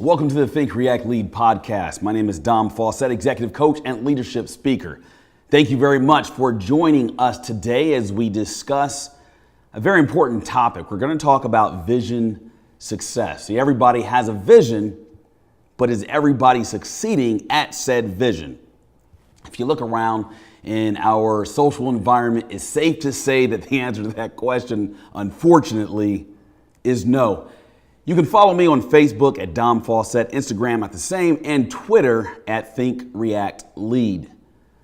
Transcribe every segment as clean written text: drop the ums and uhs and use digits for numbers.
Welcome to the Think, React, Lead podcast. My name is Dom Fawcett, executive coach and leadership speaker. Thank you very much for joining us today as we discuss a very important topic. We're going to talk about vision success. See, everybody has a vision, but is everybody succeeding at said vision? If you look around in our social environment, it's safe to say that the answer to that question, unfortunately, is no. You can follow me on Facebook at Dom Fawcett, Instagram at the same, and Twitter at Think, React, Lead.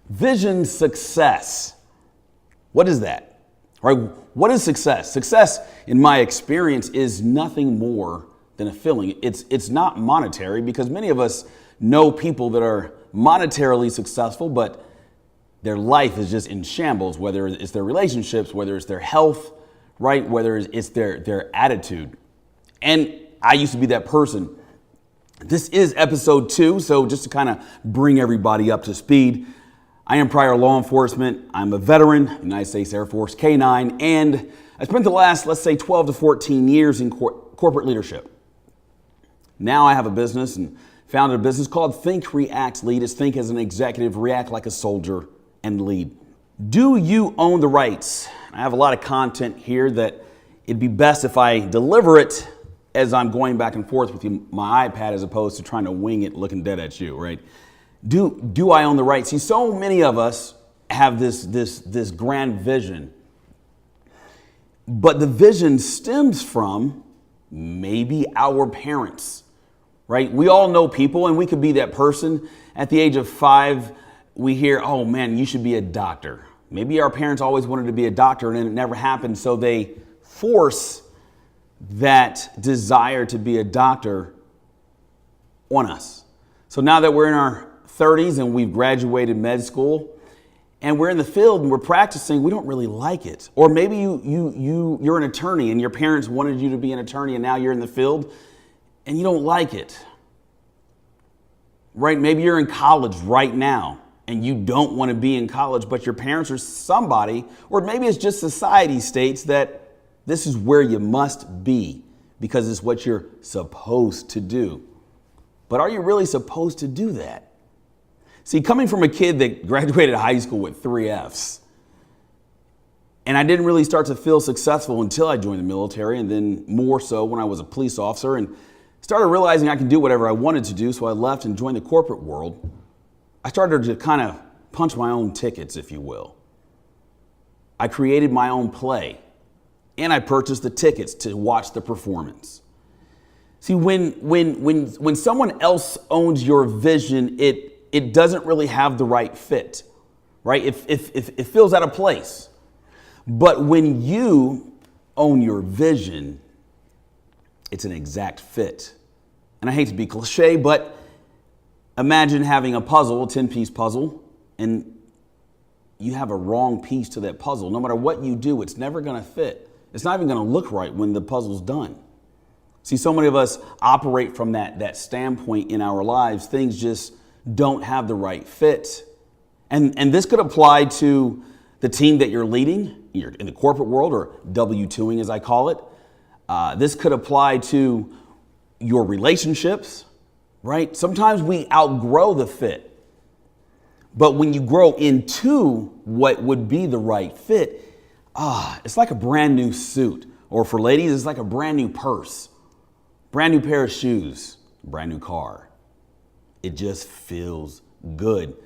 Vision success. What is that? Right? What is success? Success, in my experience, is nothing more than a feeling. It's not monetary, because many of us know people that are monetarily successful, but their life is just in shambles, whether it's their relationships, whether it's their health, right? Whether it's their attitude. And I used to be that person. This is episode 2, so just to kind of bring everybody up to speed, I am prior law enforcement. I'm a veteran, United States Air Force K-9, and I spent the last, let's say, 12 to 14 years in corporate leadership. Now I have a business and founded a business called Think, React, Lead. It's think as an executive, react like a soldier, and lead. Do you own the rights? I have a lot of content here that it'd be best if I deliver it as I'm going back and forth with you, my iPad, as opposed to trying to wing it looking dead at you, right? Do I own the rights? See, so many of us have this grand vision, but the vision stems from maybe our parents, right? We all know people, and we could be that person. At the age of 5, we hear, oh man, you should be a doctor. Maybe our parents always wanted to be a doctor and it never happened, so they force that desire to be a doctor on us. So now that we're in our 30s and we've graduated med school and we're in the field and we're practicing, we don't really like it. Or maybe you're an attorney and your parents wanted you to be an attorney and now you're in the field and you don't like it. Right? Maybe you're in college right now and you don't want to be in college, but your parents or somebody, or maybe it's just society states that this is where you must be because it's what you're supposed to do. But are you really supposed to do that? See, coming from a kid that graduated high school with 3 Fs, and I didn't really start to feel successful until I joined the military, and then more so when I was a police officer, and started realizing I could do whatever I wanted to do, so I left and joined the corporate world. I started to kind of punch my own tickets, if you will. I created my own play. And I purchased the tickets to watch the performance. See, when someone else owns your vision, it doesn't really have the right fit, right? It feels out of place. But when you own your vision, it's an exact fit. And I hate to be cliche, but imagine having a puzzle, a 10-piece puzzle, and you have a wrong piece to that puzzle. No matter what you do, it's never going to fit. It's not even going to look right when the puzzle's done. See, so many of us operate from that standpoint in our lives. Things just don't have the right fit. And this could apply to the team that you're leading. You're in the corporate world, or W-2ing as I call it. This could apply to your relationships, right? Sometimes we outgrow the fit. But when you grow into what would be the right fit, it's like a brand new suit. Or for ladies, it's like a brand new purse, brand new pair of shoes, brand new car. It just feels good.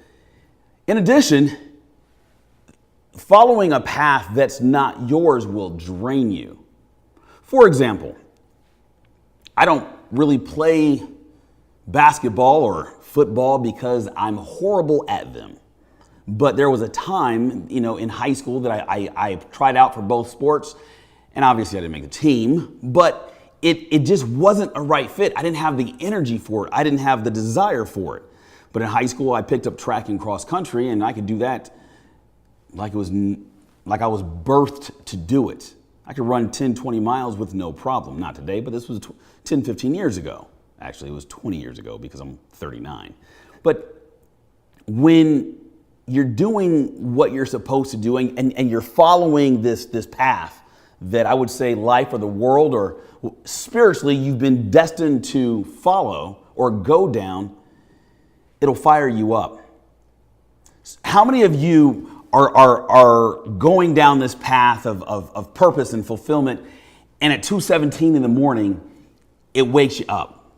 In addition, following a path that's not yours will drain you. For example, I don't really play basketball or football because I'm horrible at them. But there was a time, in high school that I tried out for both sports, and obviously I didn't make the team, but it just wasn't a right fit. I didn't have the energy for it. I didn't have the desire for it. But in high school, I picked up track and cross country, and I could do that like I was birthed to do it. I could run 10, 20 miles with no problem. Not today, but this was 10, 15 years ago. Actually, it was 20 years ago because I'm 39. But when you're doing what you're supposed to do and you're following this path that I would say life or the world or spiritually you've been destined to follow or go down, it'll fire you up. How many of you are going down this path of purpose and fulfillment, and at 2:17 in the morning, it wakes you up?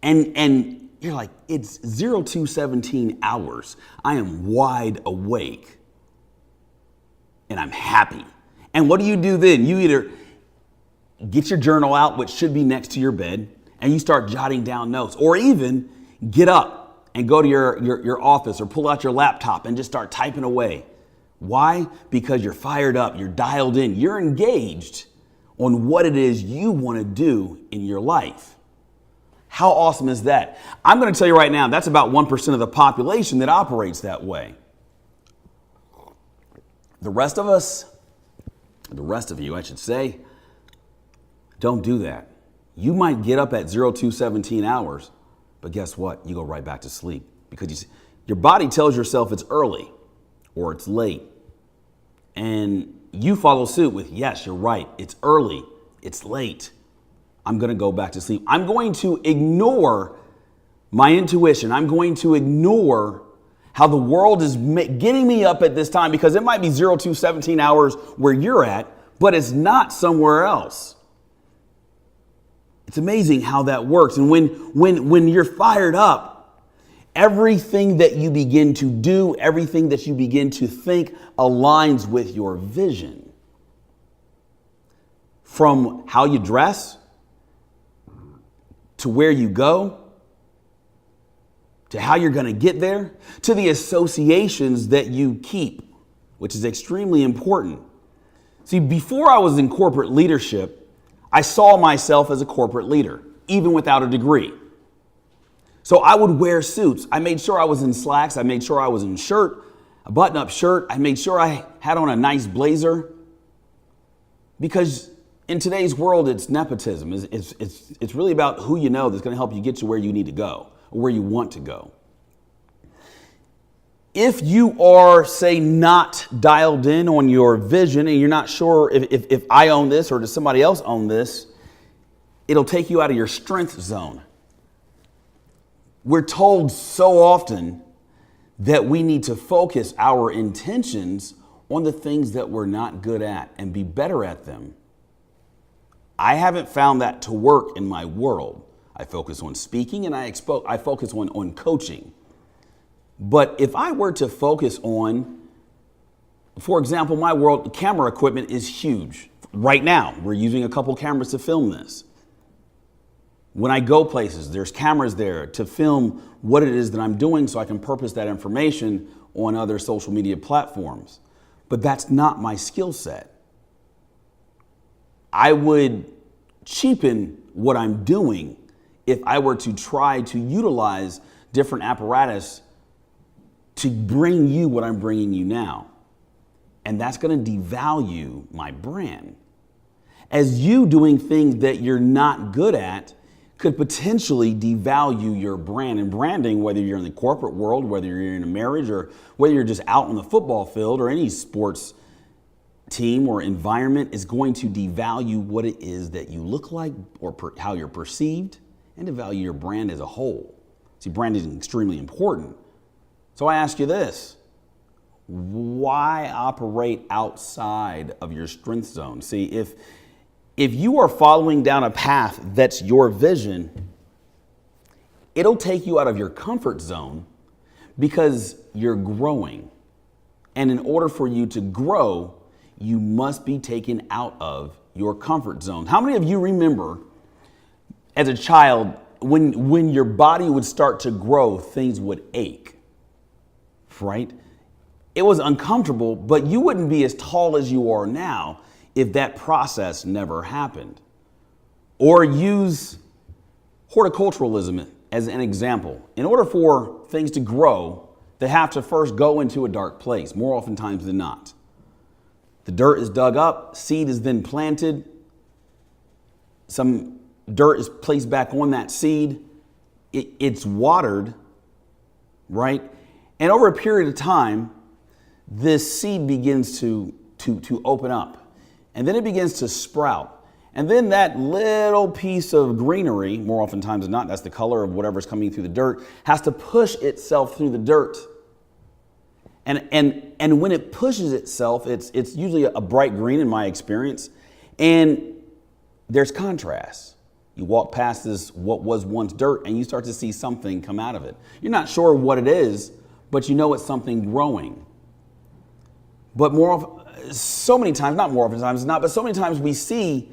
And you're like, it's 02:17 hours. I am wide awake. And I'm happy. And what do you do then? You either get your journal out, which should be next to your bed, and you start jotting down notes, or even get up and go to your office or pull out your laptop and just start typing away. Why? Because you're fired up, you're dialed in, you're engaged on what it is you want to do in your life. How awesome is that? I'm going to tell you right now, that's about 1% of the population that operates that way. The rest of us, the rest of you, I should say, don't do that. You might get up at 02:17 hours, but guess what? You go right back to sleep because your body tells yourself it's early or it's late. And you follow suit with, yes, you're right. It's early. It's late. I'm going to go back to sleep. I'm going to ignore my intuition. I'm going to ignore how the world is getting me up at this time because it might be 02:17 hours where you're at, but it's not somewhere else. It's amazing how that works. And when you're fired up, everything that you begin to do, everything that you begin to think aligns with your vision. From how you dress, to where you go, to how you're going to get there, to the associations that you keep, which is extremely important. See, before I was in corporate leadership, I saw myself as a corporate leader, even without a degree. So I would wear suits. I made sure I was in slacks. I made sure I was in a button-up shirt. I made sure I had on a nice blazer. Because in today's world, it's nepotism. It's really about who you know that's going to help you get to where you need to go, or where you want to go. If you are, say, not dialed in on your vision and you're not sure if I own this or does somebody else own this, it'll take you out of your strength zone. We're told so often that we need to focus our intentions on the things that we're not good at and be better at them. I haven't found that to work in my world. I focus on speaking and I focus on coaching. But if I were to focus on, for example, my world, camera equipment is huge. Right now, we're using a couple cameras to film this. When I go places, there's cameras there to film what it is that I'm doing so I can purpose that information on other social media platforms. But that's not my skill set. I would cheapen what I'm doing if I were to try to utilize different apparatus to bring you what I'm bringing you now. And that's going to devalue my brand. As you doing things that you're not good at could potentially devalue your brand. And branding, whether you're in the corporate world, whether you're in a marriage, or whether you're just out on the football field or any sports team or environment, is going to devalue what it is that you look like or how you're perceived, and devalue your brand as a whole. See, branding is extremely important. So I ask you this: why operate outside of your strength zone? See, if you are following down a path that's your vision, it'll take you out of your comfort zone because you're growing. And in order for you to grow, you must be taken out of your comfort zone. How many of you remember as a child when your body would start to grow, things would ache, right? It was uncomfortable, but you wouldn't be as tall as you are now if that process never happened. Or use horticulturalism as an example. In order for things to grow, they have to first go into a dark place, more oftentimes than not. The dirt is dug up, seed is then planted, some dirt is placed back on that seed, it's watered, right? And over a period of time, this seed begins to open up. and then it begins to sprout. And then that little piece of greenery, more oftentimes than not, that's the color of whatever's coming through the dirt, has to push itself through the dirt. And when it pushes itself, it's usually a bright green in my experience, and there's contrast. You walk past this, what was once dirt, and you start to see something come out of it. You're not sure what it is, but you know it's something growing. But so many times we see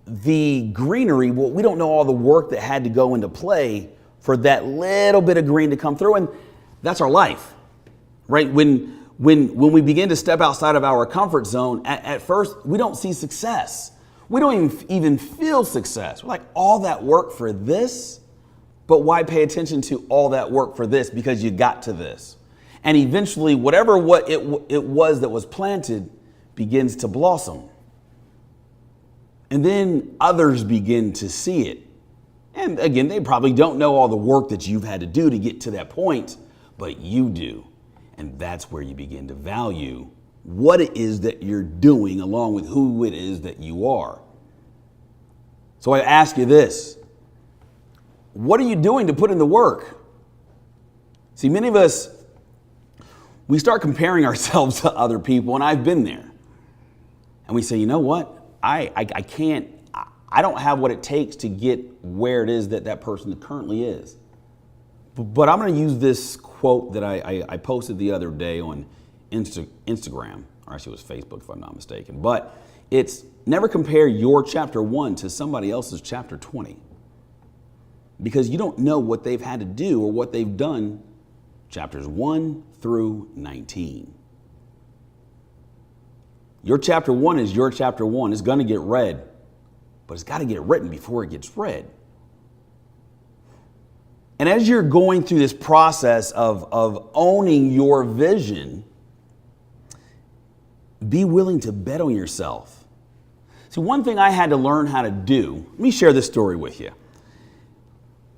the greenery. Well, we don't know all the work that had to go into play for that little bit of green to come through, and that's our life, right? When we begin to step outside of our comfort zone, at first we don't see success. We don't even feel success. We're like, all that work for this? But why pay attention to all that work for this? Because you got to this. And eventually, whatever it was that was planted begins to blossom. And then others begin to see it. And again, they probably don't know all the work that you've had to do to get to that point, but you do. And that's where you begin to value what it is that you're doing along with who it is that you are. So I ask you this: what are you doing to put in the work? See, many of us, we start comparing ourselves to other people, and I've been there. And we say, you know what? I don't have what it takes to get where it is that person currently is. But I'm going to use this quote that I posted the other day on Instagram, or actually it was Facebook if I'm not mistaken. But it's never compare your chapter 1 to somebody else's chapter 20. Because you don't know what they've had to do or what they've done chapters 1 through 19. Your chapter 1 is your chapter 1. It's going to get read, but it's got to get written before it gets read. And as you're going through this process of owning your vision, be willing to bet on yourself. See, one thing I had to learn how to do, let me share this story with you.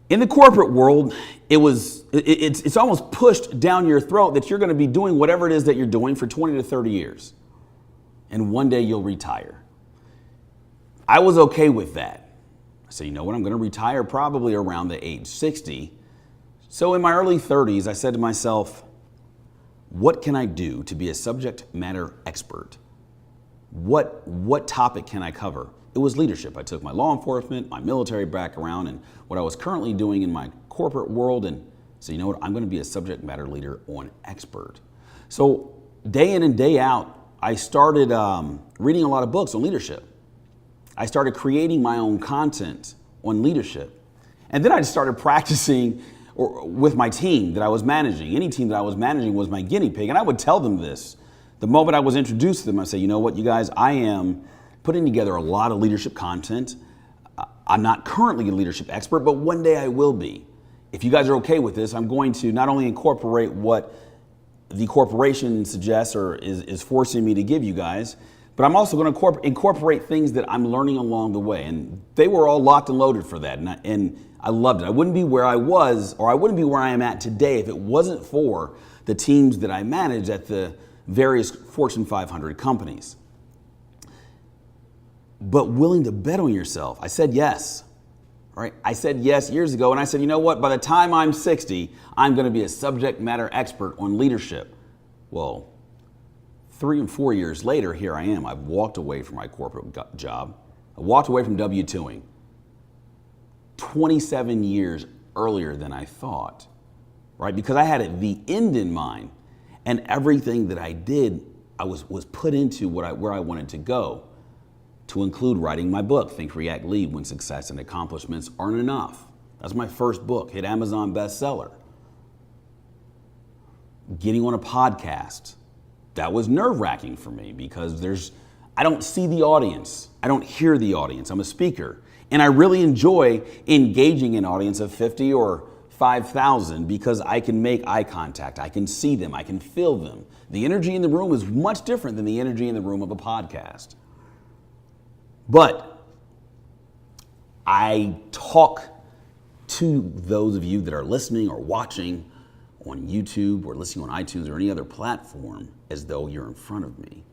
In the corporate world, it's almost pushed down your throat that you're going to be doing whatever it is that you're doing for 20 to 30 years. And one day you'll retire. I was okay with that. I said, you know what, I'm going to retire probably around the age 60. So in my early 30s, I said to myself, what can I do to be a subject matter expert? What topic can I cover? It was leadership. I took my law enforcement, my military background, and what I was currently doing in my corporate world, and said, you know what, I'm going to be a subject matter leader on expert. So day in and day out, I started reading a lot of books on leadership. I started creating my own content on leadership. And then I started practicing with my team that I was managing. Any team that I was managing was my guinea pig. And I would tell them this. The moment I was introduced to them, I say, you know what, you guys, I am putting together a lot of leadership content. I'm not currently a leadership expert, but one day I will be. If you guys are okay with this, I'm going to not only incorporate what the corporation suggests or is forcing me to give you guys, but I'm also going to incorporate things that I'm learning along the way. And they were all locked and loaded for that. And I loved it. I wouldn't be where I was, or I wouldn't be where I am at today if it wasn't for the teams that I manage at the various Fortune 500 companies. But willing to bet on yourself. I said yes. Right? I said yes years ago, and I said, you know what? By the time I'm 60, I'm going to be a subject matter expert on leadership. Well, 3 and 4 years later, here I am. I've walked away from my corporate job. I walked away from W-2ing 27 years earlier than I thought, right? Because I had the end in mind, and everything that I did, I was put into where I wanted to go, to include writing my book, Think, React, Lead, When Success and Accomplishments Aren't Enough. That's my first book, hit Amazon bestseller. Getting on a podcast. That was nerve-wracking for me because I don't see the audience. I don't hear the audience. I'm a speaker. And I really enjoy engaging an audience of 50 or 5,000 because I can make eye contact. I can see them. I can feel them. The energy in the room is much different than the energy in the room of a podcast. But I talk to those of you that are listening or watching on YouTube or listening on iTunes or any other platform as though you're in front of me.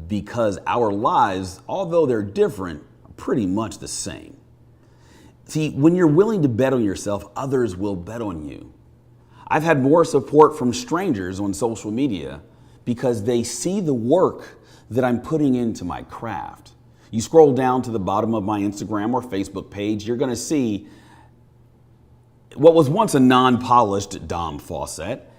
because our lives, although they're different, are pretty much the same. See, when you're willing to bet on yourself, others will bet on you. I've had more support from strangers on social media because they see the work that I'm putting into my craft. You scroll down to the bottom of my Instagram or Facebook page, you're going to see what was once a non-polished Dom faucet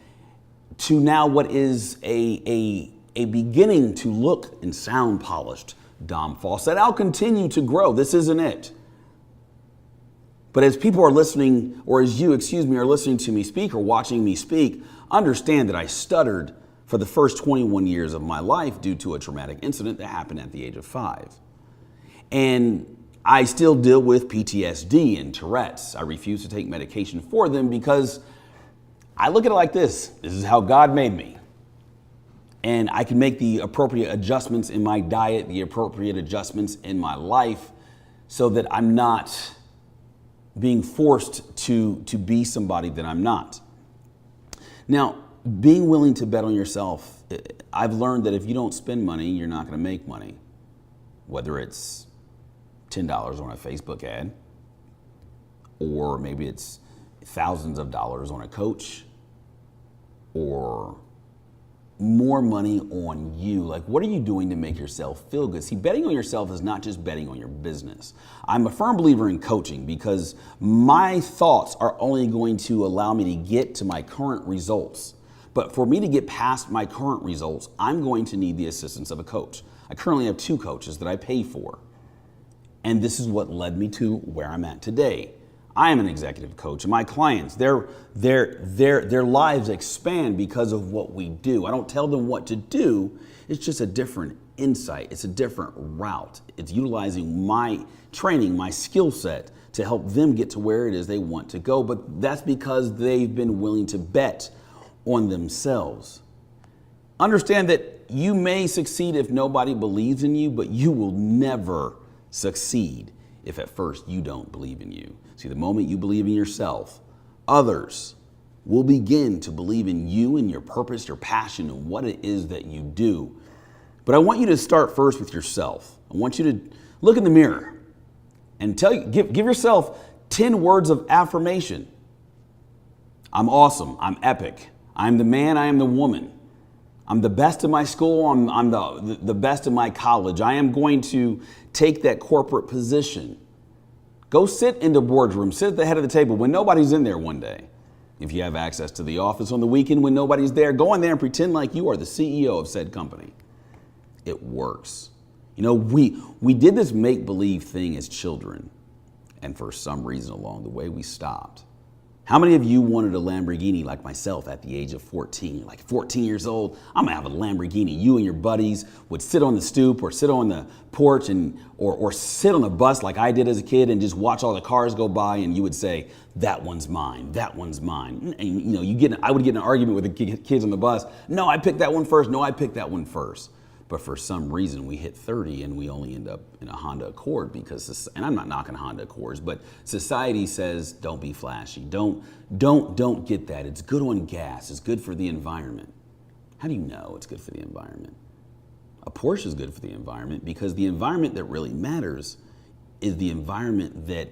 to now what is a beginning to look and sound polished Dom faucet. I'll continue to grow. This isn't it. But as people are listening, or as you, are listening to me speak or watching me speak, understand that I stuttered for the first 21 years of my life due to a traumatic incident that happened at the age of 5. And I still deal with PTSD and Tourette's. I refuse to take medication for them because I look at it like this. This is how God made me. And I can make the appropriate adjustments in my diet, the appropriate adjustments in my life so that I'm not being forced to be somebody that I'm not. Now, being willing to bet on yourself, I've learned that if you don't spend money, you're not going to make money. Whether it's $10 on a Facebook ad, or maybe it's thousands of dollars on a coach, or more money on you. Like, what are you doing to make yourself feel good? See, betting on yourself is not just betting on your business. I'm a firm believer in coaching because my thoughts are only going to allow me to get to my current results. But for me to get past my current results, I'm going to need the assistance of a coach. I currently have 2 coaches that I pay for. And this is what led me to where I'm at today. I am an executive coach, and my clients, their lives expand because of what we do. I don't tell them what to do. It's just a different insight. It's a different route. It's utilizing my training, my skill set to help them get to where it is they want to go. But that's because they've been willing to bet on themselves. Understand that you may succeed if nobody believes in you, but you will never succeed if at first you don't believe in you. See, the moment you believe in yourself, others will begin to believe in you and your purpose, your passion, and what it is that you do. But I want you to start first with yourself. I want you to look in the mirror and give yourself 10 words of affirmation. I'm awesome. I'm epic. I'm the man. I am the woman. I'm the best in my school. I'm the best in my college. I am going to take that corporate position. Go sit in the boardroom, sit at the head of the table when nobody's in there one day. If you have access to the office on the weekend when nobody's there, go in there and pretend like you are the CEO of said company. It works. You know, we did this make-believe thing as children, and for some reason along the way we stopped. How many of you wanted a Lamborghini like myself at the age of 14? Like 14 years old, I'm gonna have a Lamborghini. You and your buddies would sit on the stoop or sit on the porch or sit on the bus like I did as a kid and just watch all the cars go by, and you would say, that one's mine, that one's mine. And you know, I would get in an argument with the kids on the bus. No, I picked that one first. No, I picked that one first. But for some reason, we hit 30 and we only end up in a Honda Accord because, and I'm not knocking Honda Accords, but society says don't be flashy. Don't get that. It's good on gas. It's good for the environment. How do you know it's good for the environment? A Porsche is good for the environment because the environment that really matters is the environment that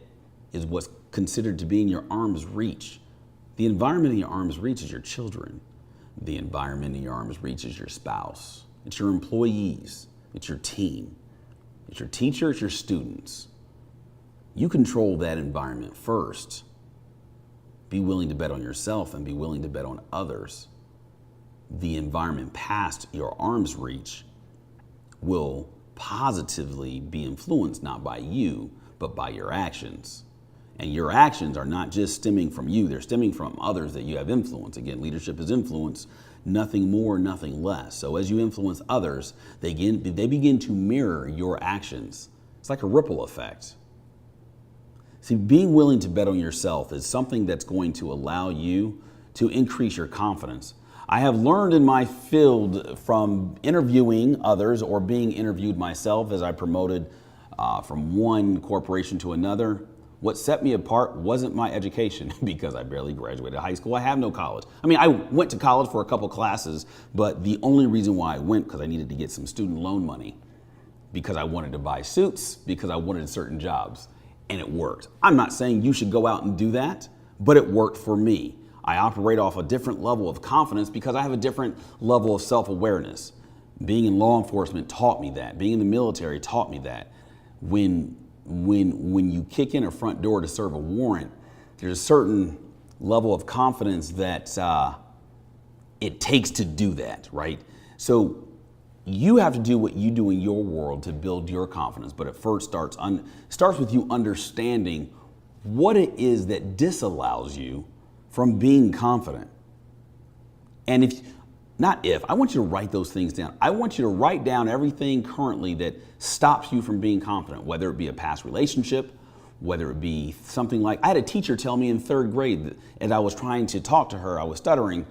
is what's considered to be in your arm's reach. The environment in your arm's reach is your children. The environment in your arm's reach is your spouse. It's your employees, it's your team, it's your teacher, it's your students. You control that environment first. Be willing to bet on yourself and be willing to bet on others. The environment past your arm's reach will positively be influenced not by you, but by your actions. And your actions are not just stemming from you, they're stemming from others that you have influence. Again, leadership is influence. Nothing more, nothing less. So as you influence others, they begin to mirror your actions. It's like a ripple effect. See, being willing to bet on yourself is something that's going to allow you to increase your confidence. I have learned in my field from interviewing others or being interviewed myself as I promoted from one corporation to another. What set me apart wasn't my education because I barely graduated high school. I have no college. I mean, I went to college for a couple classes, but the only reason why I went because I needed to get some student loan money, because I wanted to buy suits, because I wanted certain jobs, and it worked. I'm not saying you should go out and do that, but it worked for me. I operate off a different level of confidence because I have a different level of self-awareness. Being in law enforcement taught me that. Being in the military taught me that. When you kick in a front door to serve a warrant, there's a certain level of confidence that it takes to do that, right? So you have to do what you do in your world to build your confidence, but it first starts with you understanding what it is that disallows you from being confident. And I want you to write those things down. I want you to write down everything currently that stops you from being confident, whether it be a past relationship, whether it be something like, I had a teacher tell me in third grade that as I was trying to talk to her, I was stuttering,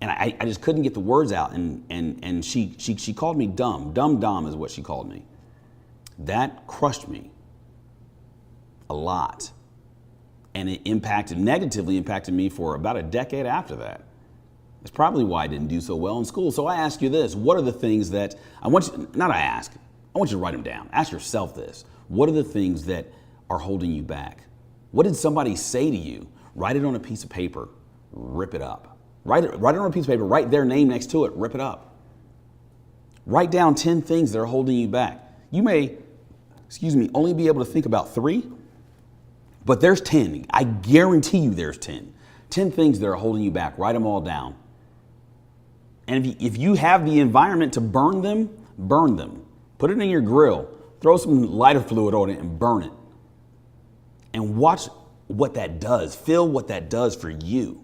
and I just couldn't get the words out, and she called me dumb. Dumb is what she called me. That crushed me a lot. And it negatively impacted me for about a decade after that. It's probably why I didn't do so well in school. So I ask you this, what are the things that I want you to write them down. Ask yourself this. What are the things that are holding you back? What did somebody say to you? Write it on a piece of paper, rip it up. Write it on a piece of paper, write their name next to it, rip it up. Write down 10 things that are holding you back. You may, only be able to think about 3, but there's 10. I guarantee you there's 10. 10 things that are holding you back. Write them all down. And if you have the environment to burn them, burn them. Put it in your grill. Throw some lighter fluid on it and burn it. And watch what that does. Feel what that does for you,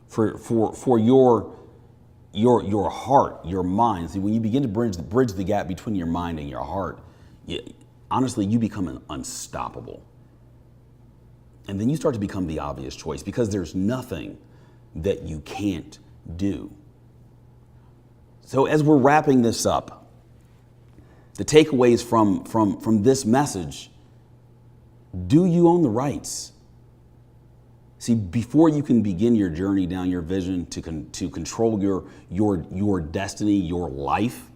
for your heart, your mind. See, when you begin to bridge the gap between your mind and your heart, honestly, you become unstoppable. And then you start to become the obvious choice because there's nothing that you can't do. So as we're wrapping this up, the takeaways from this message: do you own the rights? See, before you can begin your journey down your vision to control your destiny, your life,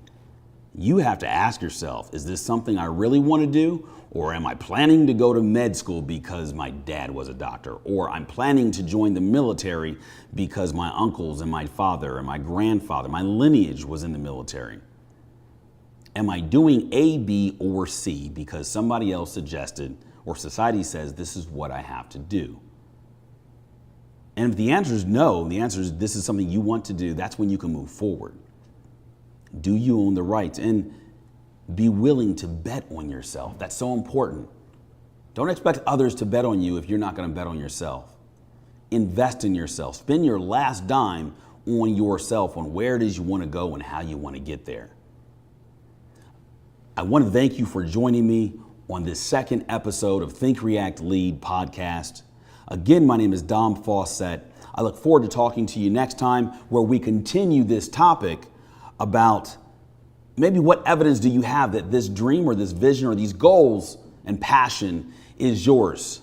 you have to ask yourself, is this something I really want to do? Or am I planning to go to med school because my dad was a doctor? Or I'm planning to join the military because my uncles and my father and my grandfather, my lineage was in the military? Am I doing A, B, or C because somebody else suggested or society says this is what I have to do? And if the answer is no, the answer is this is something you want to do, that's when you can move forward. Do you own the rights? And be willing to bet on yourself. That's so important. Don't expect others to bet on you if you're not going to bet on yourself. Invest in yourself. Spend your last dime on yourself, on where it is you want to go and how you want to get there. I want to thank you for joining me on this second episode of Think, React, Lead podcast. Again, my name is Dom Fawcett. I look forward to talking to you next time where we continue this topic about maybe what evidence do you have that this dream or this vision or these goals and passion is yours.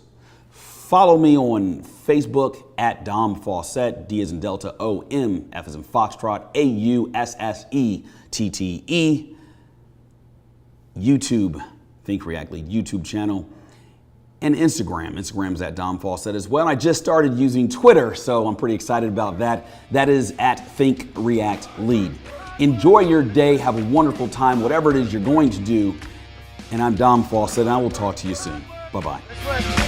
Follow me on Facebook at Dom Fawcett, D as in Delta, O-M, F as in Foxtrot, A-U-S-S-E-T-T-E. YouTube, Think, React, Lead YouTube channel. And Instagram. Instagram is at Dom Fawcett as well. I just started using Twitter, so I'm pretty excited about that. That is at Think, React, Lead. Enjoy your day. Have a wonderful time, whatever it is you're going to do. And I'm Dom Fawcett, and I will talk to you soon. Bye-bye.